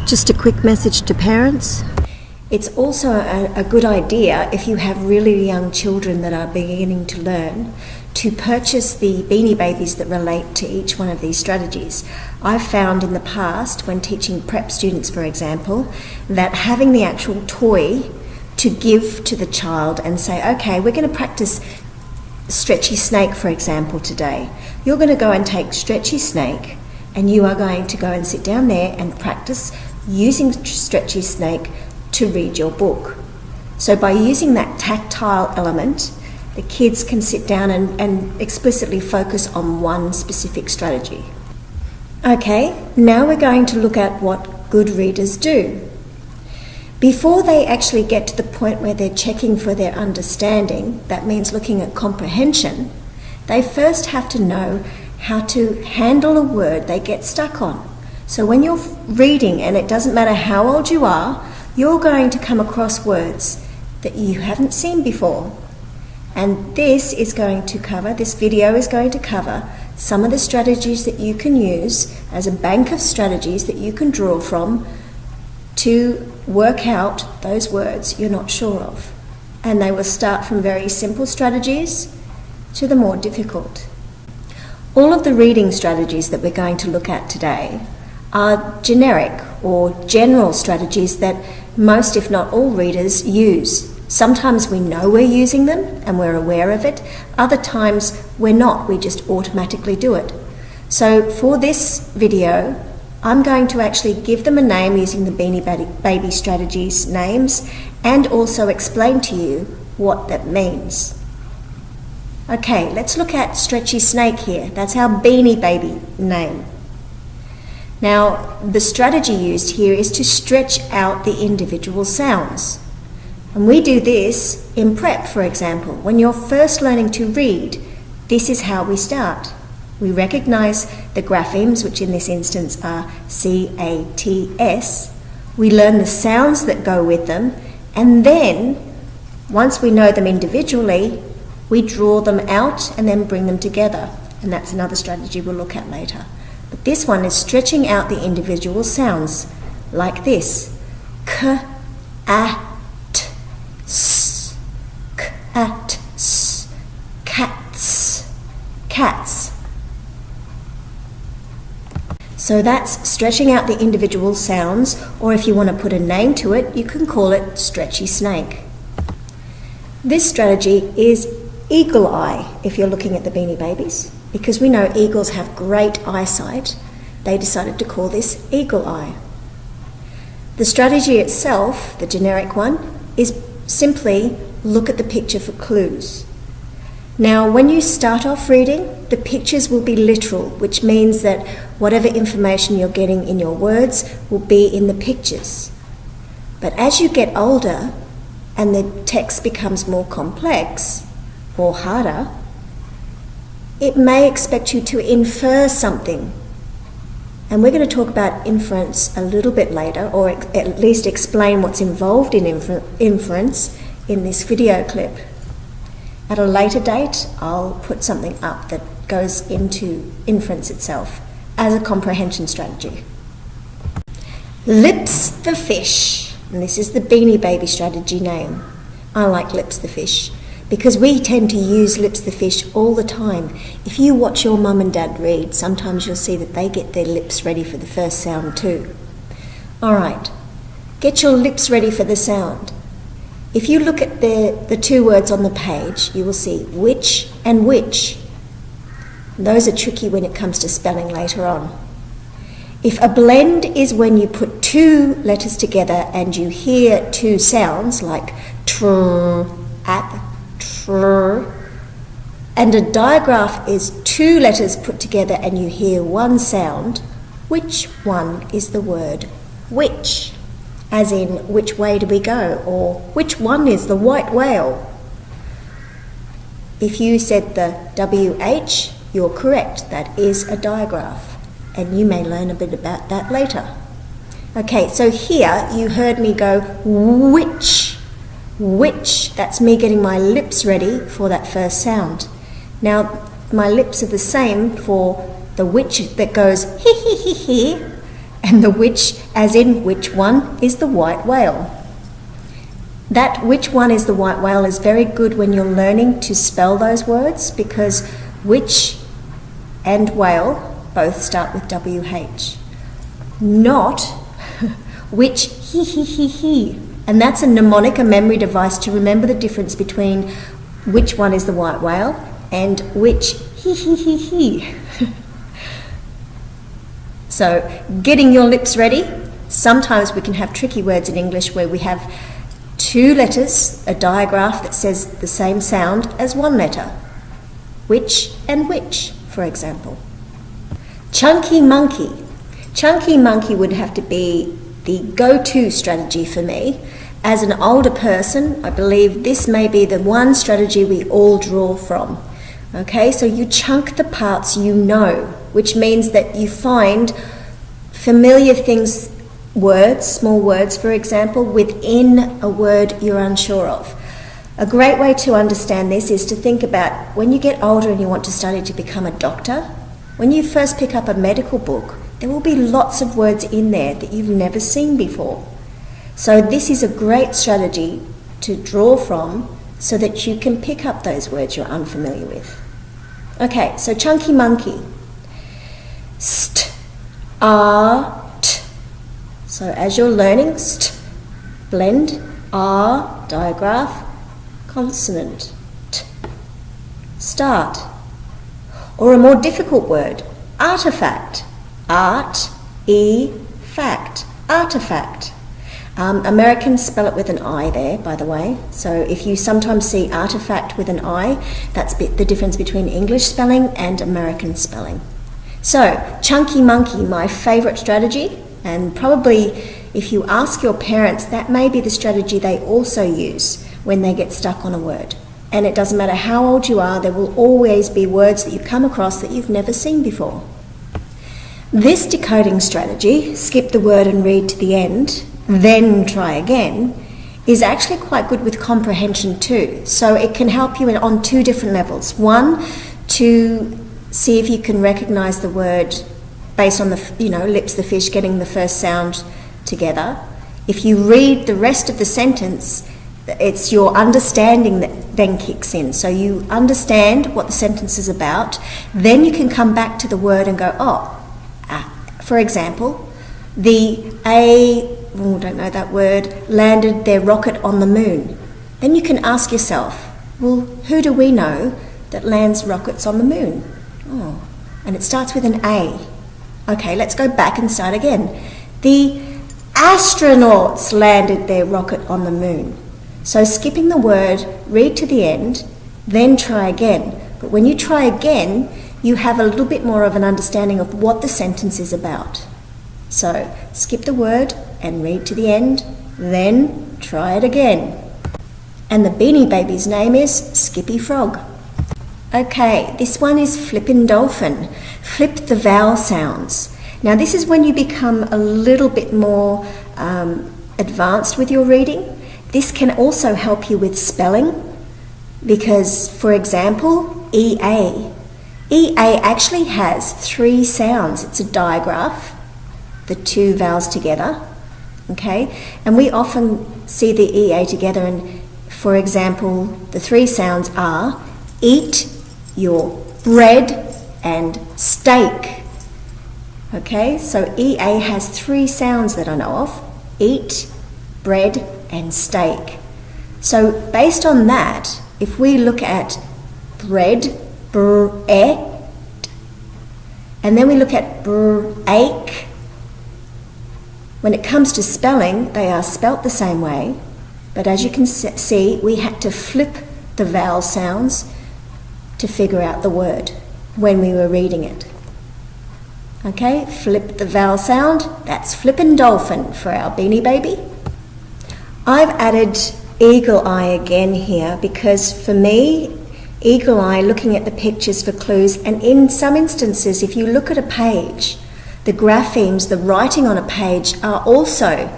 Just a quick message to parents. It's also a good idea, if you have really young children that are beginning to learn, to purchase the Beanie Babies that relate to each one of these strategies. I've found in the past, when teaching prep students, for example, that having the actual toy to give to the child and say, okay, we're going to practice Stretchy Snake, for example, today. You're going to go and take Stretchy Snake, and you are going to go and sit down there and practice using Stretchy Snake to read your book. So by using that tactile element, the kids can sit down and explicitly focus on one specific strategy. Okay, now we're going to look at what good readers do. Before they actually get to the point where they're checking for their understanding, that means looking at comprehension, they first have to know how to handle a word they get stuck on. So when you're reading, and it doesn't matter how old you are, you're going to come across words that you haven't seen before. And this video is going to cover some of the strategies that you can use as a bank of strategies that you can draw from to work out those words you're not sure of. And they will start from very simple strategies to the more difficult. All of the reading strategies that we're going to look at today are generic or general strategies that most, if not all, readers use. Sometimes we know we're using them and we're aware of it. Other times we're not, we just automatically do it. So for this video, I'm going to actually give them a name using the Beanie Baby strategies names and also explain to you what that means. Okay, let's look at Stretchy Snake here. That's our Beanie Baby name. Now, the strategy used here is to stretch out the individual sounds. And we do this in prep, for example. When you're first learning to read, this is how we start. We recognise the graphemes, which in this instance are C-A-T-S. We learn the sounds that go with them, and then, once we know them individually, we draw them out and then bring them together. And that's another strategy we'll look at later. But this one is stretching out the individual sounds, like this. K, a, t, s. K, a, t, s. Cats. Cats. So that's stretching out the individual sounds, or if you want to put a name to it, you can call it Stretchy Snake. This strategy is eagle eye if you're looking at the Beanie Babies. Because we know eagles have great eyesight, they decided to call this eagle eye. The strategy itself, the generic one, is simply look at the picture for clues. Now, when you start off reading, the pictures will be literal, which means that whatever information you're getting in your words will be in the pictures. But as you get older and the text becomes more complex or harder, it may expect you to infer something. And we're going to talk about inference a little bit later, or at least explain what's involved in inference in this video clip. At a later date, I'll put something up that goes into inference itself as a comprehension strategy. Lips the fish. And this is the Beanie Baby strategy name. I like Lips the fish, because we tend to use Lips the fish all the time. If you watch your mum and dad read, sometimes you'll see that they get their lips ready for the first sound too. All right, get your lips ready for the sound. If you look at the two words on the page, you will see which and which. Those are tricky when it comes to spelling later on. If a blend is when you put two letters together and you hear two sounds like tr, at, and a digraph is two letters put together and you hear one sound, which one is the word which? As in, which way do we go? Or which one is the white whale? If you said the WH, you're correct. That is a digraph. And you may learn a bit about that later. Okay, so here you heard me go which. Which, that's me getting my lips ready for that first sound. Now, my lips are the same for the which that goes he, and the which, as in which one is the white whale. That which one is the white whale is very good when you're learning to spell those words, because which and whale both start with WH. Not which he. And that's a mnemonic, a memory device to remember the difference between which one is the white whale and which he. So, getting your lips ready. Sometimes we can have tricky words in English where we have two letters, a digraph that says the same sound as one letter. Which and which, for example. Chunky monkey. Chunky monkey would have to be the go-to strategy for me. As an older person, I believe this may be the one strategy we all draw from. Okay, so you chunk the parts you know, which means that you find familiar things, words, small words, for example, within a word you're unsure of. A great way to understand this is to think about when you get older and you want to study to become a doctor, when you first pick up a medical book, there will be lots of words in there that you've never seen before. So this is a great strategy to draw from so that you can pick up those words you're unfamiliar with. Okay, so chunky monkey. St, t. So as you're learning, st, blend, r, digraph, consonant, t. Start. Or a more difficult word, artifact. Art, fact, artifact. Americans spell it with an I there, by the way. So if you sometimes see artifact with an I, that's the difference between English spelling and American spelling. So, chunky monkey, my favourite strategy, and probably if you ask your parents, that may be the strategy they also use when they get stuck on a word. And it doesn't matter how old you are, there will always be words that you come across that you've never seen before. This decoding strategy, skip the word and read to the end, then try again, is actually quite good with comprehension too. So it can help you on two different levels. One, to see if you can recognise the word based on the, lips, the fish, getting the first sound together. If you read the rest of the sentence, it's your understanding that then kicks in. So you understand what the sentence is about, then you can come back to the word and go, for example, don't know that word, landed their rocket on the moon. Then you can ask yourself, well, who do we know that lands rockets on the moon? Oh, and it starts with an A. Okay, let's go back and start again. The astronauts landed their rocket on the moon. So skipping the word, read to the end, then try again. But when you try again, you have a little bit more of an understanding of what the sentence is about. So skip the word and read to the end, then try it again. And the Beanie Baby's name is Skippy Frog. Okay, this one is Flippin' Dolphin. Flip the vowel sounds. Now this is when you become a little bit more advanced with your reading. This can also help you with spelling because, for example, EA. EA actually has 3 sounds. It's a digraph, the 2 vowels together, okay? And we often see the EA together and, for example, the 3 sounds are eat your bread and steak. Okay, so EA has 3 sounds that I know of: eat, bread, and steak. So based on that, if we look at bread, bread, and then we look at break, when it comes to spelling, they are spelt the same way, but as you can see, we had to flip the vowel sounds to figure out the word when we were reading it. Okay, flip the vowel sound, that's Flippin' Dolphin for our Beanie Baby. I've added eagle eye again here because for me, eagle eye, looking at the pictures for clues, and in some instances, if you look at a page, the graphemes, the writing on a page are also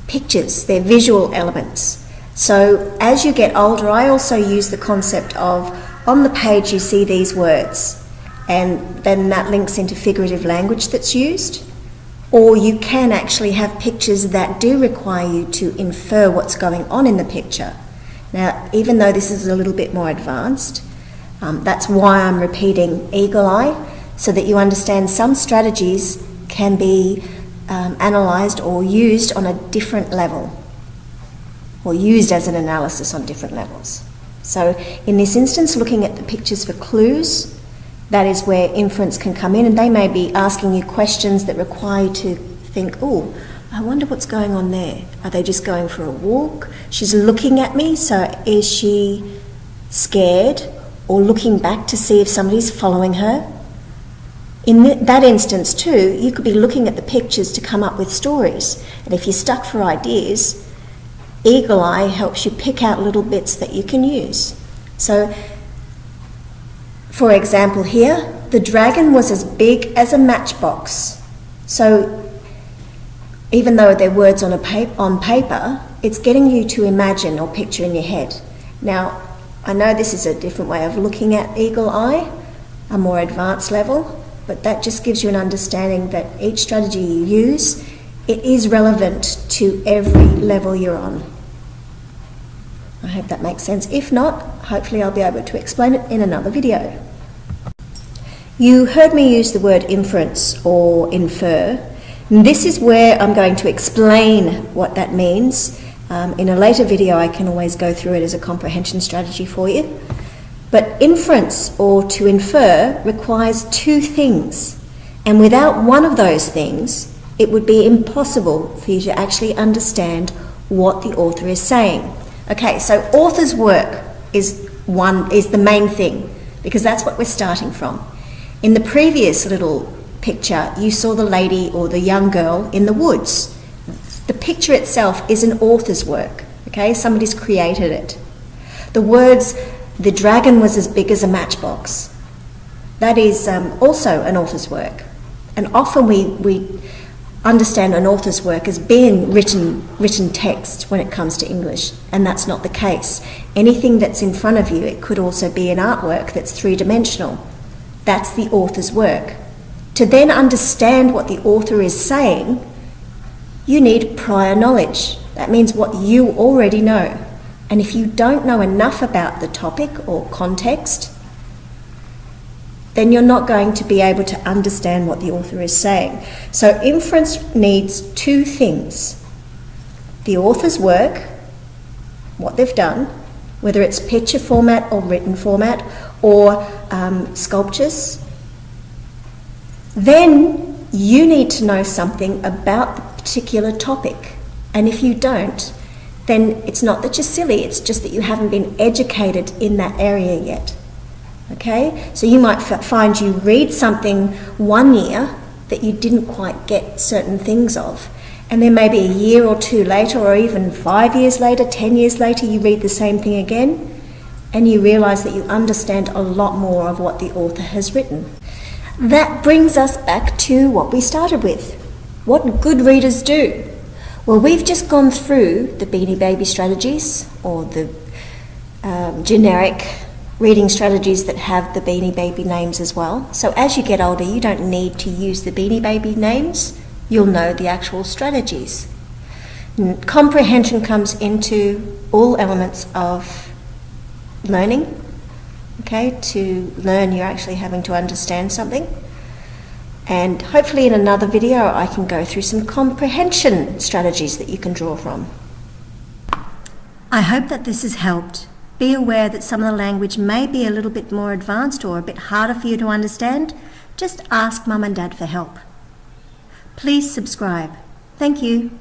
pictures, they're visual elements. So as you get older, I also use the concept of on the page you see these words, and then that links into figurative language that's used. Or you can actually have pictures that do require you to infer what's going on in the picture. Now, even though this is a little bit more advanced, that's why I'm repeating eagle eye, so that you understand some strategies can be analysed or used on a different level, or used as an analysis on different levels. So in this instance, looking at the pictures for clues, that is where inference can come in, and they may be asking you questions that require you to think, oh, I wonder what's going on there. Are they just going for a walk? She's looking at me, so is she scared or looking back to see if somebody's following her? In that instance too, you could be looking at the pictures to come up with stories. And if you're stuck for ideas, eagle eye helps you pick out little bits that you can use. So, for example here, the dragon was as big as a matchbox. So even though they're words on paper, it's getting you to imagine or picture in your head. Now, I know this is a different way of looking at eagle eye, a more advanced level, but that just gives you an understanding that each strategy you use, it is relevant to every level you're on. I hope that makes sense. If not, hopefully I'll be able to explain it in another video. You heard me use the word inference or infer. And this is where I'm going to explain what that means. In a later video I can always go through it as a comprehension strategy for you. But inference or to infer requires two things. And without one of those things, it would be impossible for you to actually understand what the author is saying. Okay, so author's work is the main thing, because that's what we're starting from. In the previous little picture, you saw the lady or the young girl in the woods. The picture itself is an author's work, okay? Somebody's created it. The words, the dragon was as big as a matchbox, that is also an author's work. And often we understand an author's work as being written text when it comes to English, and that's not the case. Anything that's in front of you, it could also be an artwork that's three-dimensional. That's the author's work. To then understand what the author is saying, you need prior knowledge. That means what you already know. And if you don't know enough about the topic or context, then you're not going to be able to understand what the author is saying. So inference needs two things: the author's work, what they've done, whether it's picture format or written format or sculptures. Then you need to know something about the particular topic. And if you don't, then it's not that you're silly, it's just that you haven't been educated in that area yet. Okay? So you might find you read something one year that you didn't quite get certain things of. And then maybe a year or two later, or even 5 years later, 10 years later, you read the same thing again, and you realise that you understand a lot more of what the author has written. That brings us back to what we started with. What good readers do? Well, we've just gone through the Beanie Baby strategies, or the generic reading strategies that have the Beanie Baby names as well. So as you get older, you don't need to use the Beanie Baby names. You'll know the actual strategies. Comprehension comes into all elements of learning. Okay, to learn, you're actually having to understand something. And hopefully in another video I can go through some comprehension strategies that you can draw from. I hope that this has helped. Be aware that some of the language may be a little bit more advanced or a bit harder for you to understand. Just ask Mum and Dad for help. Please subscribe. Thank you.